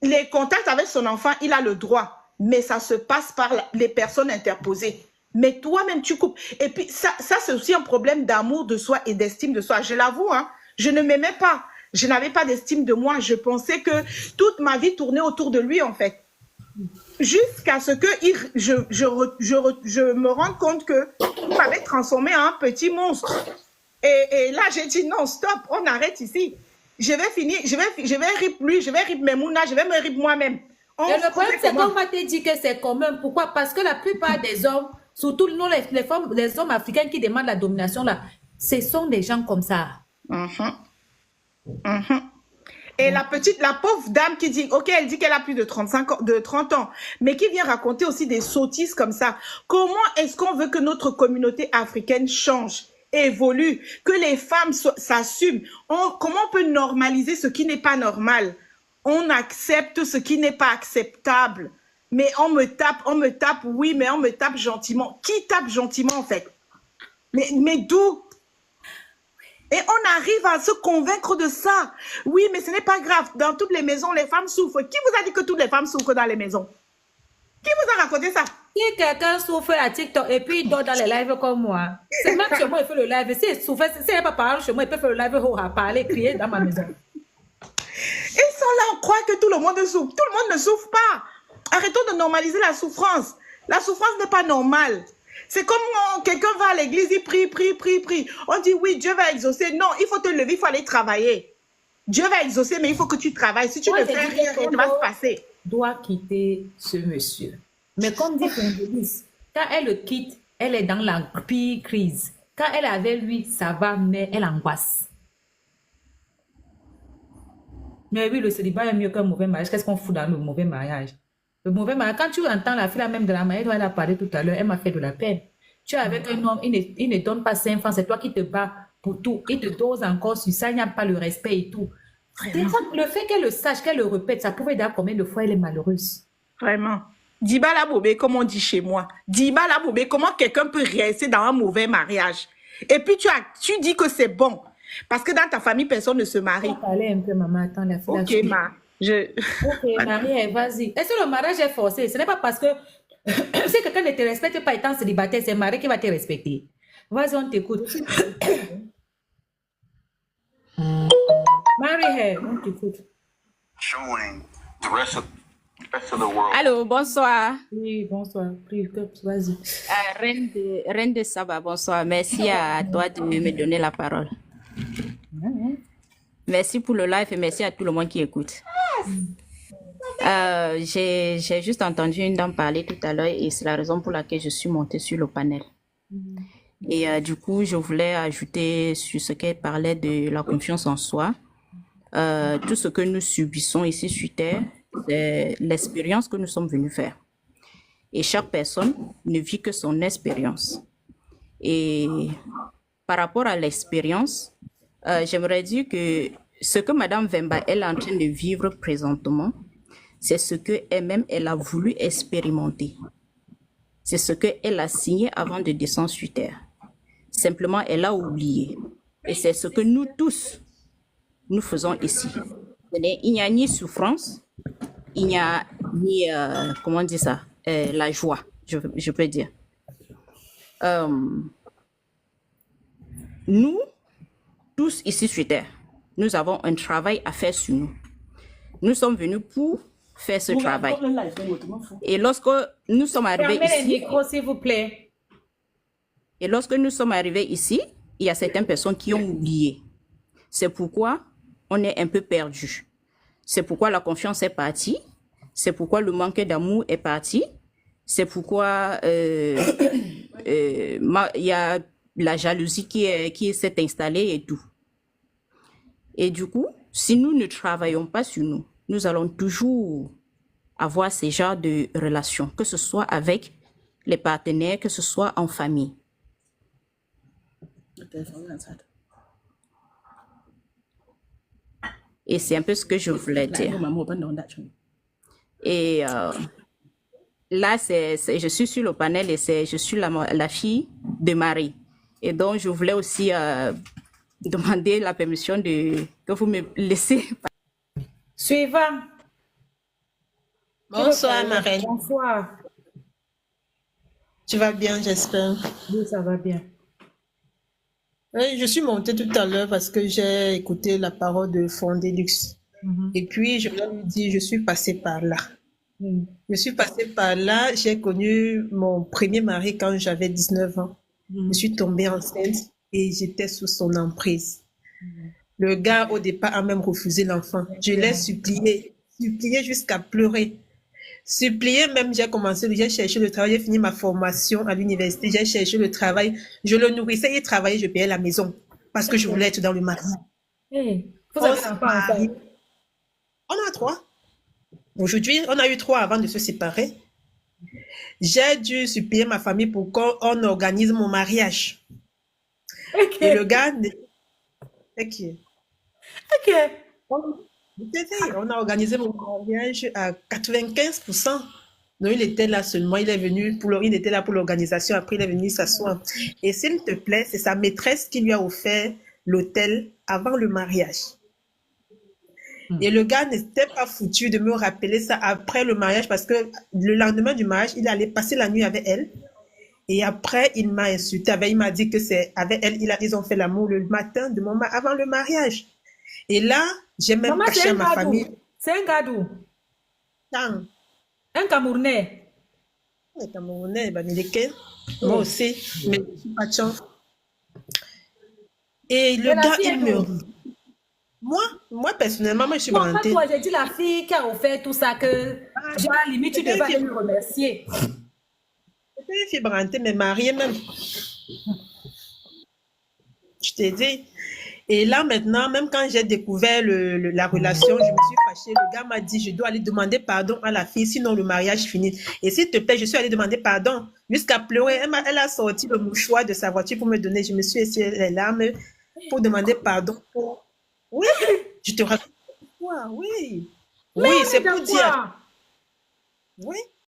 Les contacts avec son enfant, il a le droit, mais ça se passe par les personnes interposées. Mais toi-même, tu coupes. Et puis, ça c'est aussi un problème d'amour de soi et d'estime de soi. Je l'avoue, hein, je ne m'aimais pas. Je n'avais pas d'estime de moi. Je pensais que toute ma vie tournait autour de lui, en fait. Jusqu'à ce que je me rende compte qu'il m'avait transformé en un petit monstre. Et là, j'ai dit non, stop, on arrête ici. Je vais finir, je vais rip lui, je vais rip Memouna, je vais me rip moi-même. Et le problème, c'est qu'on va te dire que c'est commun. Pourquoi? Parce que la plupart des hommes, surtout nous, les hommes africains qui demandent la domination, là, ce sont des gens comme ça. Et la pauvre dame qui dit, ok, elle dit qu'elle a plus de 30 ans, mais qui vient raconter aussi des sottises comme ça. Comment est-ce qu'on veut que notre communauté africaine change, évolue, que les femmes s'assument? Comment on peut normaliser ce qui n'est pas normal? On accepte ce qui n'est pas acceptable. Mais on me tape, oui, mais on me tape gentiment. Qui tape gentiment en fait? Mais d'où? Et on arrive à se convaincre de ça. Oui, mais ce n'est pas grave. Dans toutes les maisons, les femmes souffrent. Qui vous a dit que toutes les femmes souffrent dans les maisons? Qui vous a raconté ça? Si quelqu'un souffre à TikTok et puis il dort dans les lives comme moi, c'est même chez moi, il fait le live. Si elle souffre, si elle n'est pas parler chez moi, il peut faire le live, parler, crier dans ma maison. Ils sont là, on croit que tout le monde souffre. Tout le monde ne souffre pas. Arrêtons de normaliser la souffrance. La souffrance n'est pas normale. C'est comme quelqu'un va à l'église, il prie. On dit oui, Dieu va exaucer. Non, il faut te lever, il faut aller travailler. Dieu va exaucer, mais il faut que tu travailles. Si tu ne fais rien, rien ne va se passer. Doit quitter ce monsieur. Mais comme dit Fondelis, quand elle le quitte, elle est dans la pire crise. Quand elle est avec lui, ça va, mais elle angoisse. Mais oui, le célibat est mieux qu'un mauvais mariage. Qu'est-ce qu'on fout dans le mauvais mariage? Le mauvais mariage, quand tu entends la fille même de la manière dont elle a parlé tout à l'heure, elle m'a fait de la peine. Tu es avec un homme, il ne donne pas 5 francs, c'est toi qui te bats pour tout. Il te dose encore sur ça, il n'y a pas le respect et tout. Le fait qu'elle le sache, qu'elle le répète, ça pouvait dire combien de fois elle est malheureuse. Vraiment. Dibala Bobé, comme on dit chez moi. Dibala Bobé, comment quelqu'un peut rester dans un mauvais mariage? Et puis tu dis que c'est bon. Parce que dans ta famille, personne ne se marie. On va parler un peu, maman. Attends, la fille Ok, ma. Je... Ok, Marie, vas-y. Est-ce que le mariage est forcé? Ce n'est pas parce que si quelqu'un ne te respecte pas étant célibataire, c'est Marie qui va te respecter. Vas-y, on t'écoute. Marie, on t'écoute. Showing the rest of the world. Allô, bonsoir. Oui, bonsoir. Vas-y. Reine de Saba, bonsoir. Merci à toi de me donner la parole. Merci pour le live et merci à tout le monde qui écoute. J'ai juste entendu une dame parler tout à l'heure et c'est la raison pour laquelle je suis montée sur le panel. Et du coup, je voulais ajouter sur ce qu'elle parlait de la confiance en soi. Tout ce que nous subissons ici sur Terre, c'est l'expérience que nous sommes venus faire. Et chaque personne ne vit que son expérience. Et par rapport à l'expérience, j'aimerais dire que ce que Madame Vemba elle est en train de vivre présentement, c'est ce qu'elle-même elle a voulu expérimenter. C'est ce qu'elle a signé avant de descendre sur Terre. Simplement, elle a oublié. Et c'est ce que nous tous, nous faisons ici. Il n'y a ni souffrance, il n'y a ni, comment dire ça, la joie, je peux dire. Nous, tous ici sur Terre, nous avons un travail à faire sur nous. Nous sommes venus pour faire ce travail. Et lorsque nous sommes arrivés Fermez les ici, micros, s'il vous plaît. et lorsque nous sommes arrivés ici, il y a certaines personnes qui ont oublié. C'est pourquoi on est un peu perdu. C'est pourquoi la confiance est partie. C'est pourquoi le manque d'amour est parti. C'est pourquoi il y a la jalousie qui s'est installée et tout. Et du coup, si nous ne travaillons pas sur nous, nous allons toujours avoir ces genres de relations, que ce soit avec les partenaires, que ce soit en famille. Et c'est un peu ce que je voulais dire. Et là, je suis sur le panel et je suis la fille de Marie. Et donc, je voulais aussi demander la permission que vous me laissez. Suivant. Bonsoir, ma reine. Bonsoir. Tu vas bien, j'espère. Oui, ça va bien. Oui, je suis montée tout à l'heure parce que j'ai écouté la parole de Fondélux. Et puis, je leur ai dit, je suis passée par là. Je suis passée par là. J'ai connu mon premier mari quand j'avais 19 ans. Je suis tombée enceinte et j'étais sous son emprise. Le gars, au départ, a même refusé l'enfant. Je l'ai supplié jusqu'à pleurer. Supplié même, j'ai cherché le travail, j'ai fini ma formation à l'université, j'ai cherché le travail, je le nourrissais, il travaillait, je payais la maison parce que je voulais être dans le mariage. Hey, vous avez un enfant ensemble? On a 3. Aujourd'hui, on a eu 3 avant de se séparer. J'ai dû supplier ma famille pour qu'on organise mon mariage. Okay. Et le gars... Ok. On a organisé mon mariage à 95%. Donc, il était là seulement. Il était là pour l'organisation. Après, il est venu s'asseoir. Et s'il te plaît, c'est sa maîtresse qui lui a offert l'hôtel avant le mariage. Et le gars n'était pas foutu de me rappeler ça après le mariage parce que le lendemain du mariage, il allait passer la nuit avec elle. Et après, il m'a insulté. Il m'a dit que c'est avec elle, ils ont fait l'amour le matin avant le mariage. Et là, j'ai même caché à ma famille. C'est un gadou. Un Camerounais. Un Camerounais, américain. Moi aussi, mais je suis pas de chance. Et le gars, il me... Moi, personnellement, je suis brantée. Moi, j'ai dit la fille qui a offert tout ça, que genre, limite, tu devais lui remercier. C'était une fille brantée, mais mariée même. Je t'ai dit. Et là, maintenant, même quand j'ai découvert la relation, je me suis fâchée. Le gars m'a dit, je dois aller demander pardon à la fille, sinon le mariage finit. Et s'il te plaît, je suis allée demander pardon jusqu'à pleurer. Elle a sorti le mouchoir de sa voiture pour me donner. Je me suis essayé les larmes pour demander pardon. Oui, je te raconte. Oui, oui, c'est pour dire. Oui,